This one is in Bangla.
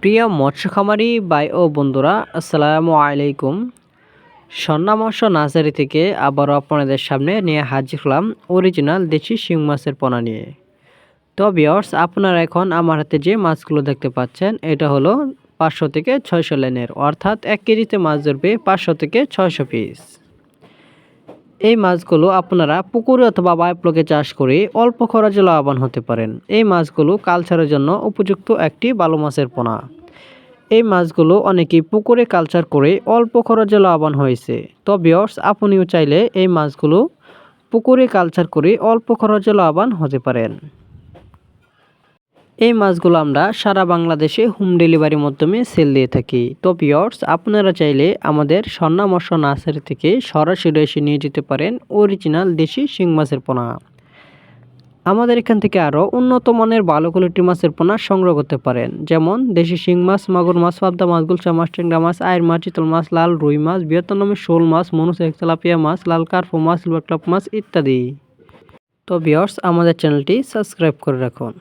প্রিয় মৎস্য খামারি ভাই ও বন্ধুরা, আসসালামু আলাইকুম। স্বর্ণা মৎস্য নার্সারি থেকে আবারও আপনাদের সামনে নিয়ে হাজির হলাম অরিজিনাল দেশি শিং মাছের পোনা নিয়ে। তো ভিউয়ার্স, আপনারা এখন আমার হাতে যে মাছগুলো দেখতে পাচ্ছেন, এটা হলো 500 থেকে 600 লাইনের, অর্থাৎ 1 কেজিতে মাছ ধরবে 500 থেকে 600 পিস। এই মাছগুলো আপনারা পুকুরে অথবা বায়োফ্লকে চাষ করে অল্প খরচে লাভবান হতে পারেন। এই মাছগুলো কালচারের জন্য উপযুক্ত একটি ভালো মাছের পোনা। এই মাছগুলো অনেকেই পুকুরে কালচার করে অল্প খরচে লাভবান হয়েছে। তো ভিউয়ার্স, আপনিও চাইলে এই মাছগুলো পুকুরে কালচার করে অল্প খরচে লাভবান হতে পারেন। এই মাছগুলো আমরা সারা বাংলাদেশে হোম ডেলিভারির মাধ্যমে সেল দিয়ে থাকি। তো ভিউয়ার্স, আপনারা চাইলে আমাদের স্বর্ণা মৎস্য নার্সারি থেকে সরাসরি এসে নিয়ে যেতে পারেন অরিজিনাল দেশি শিং মাছের পোনা। আমাদের এখান থেকে আরও উন্নত মানের ভালো কোয়ালিটির মাছের পোনা সংগ্রহ করতে পারেন, যেমন দেশি শিং মাছ, মাগুর মাছ, পাবদা মাছ, গুলশা মাছ, ট্যাংরা মাছ, আয়ের মাছ, চিতল মাছ, লাল রুই মাছ, ভিয়েতনামের শোল মাছ, মনুসেক তেলাপিয়া মাছ, লাল কার্পো মাছ, সিলভার ক্লাব মাছ ইত্যাদি। তো ভিউয়ার্স, আমাদের চ্যানেলটি সাবস্ক্রাইব করে রাখুন।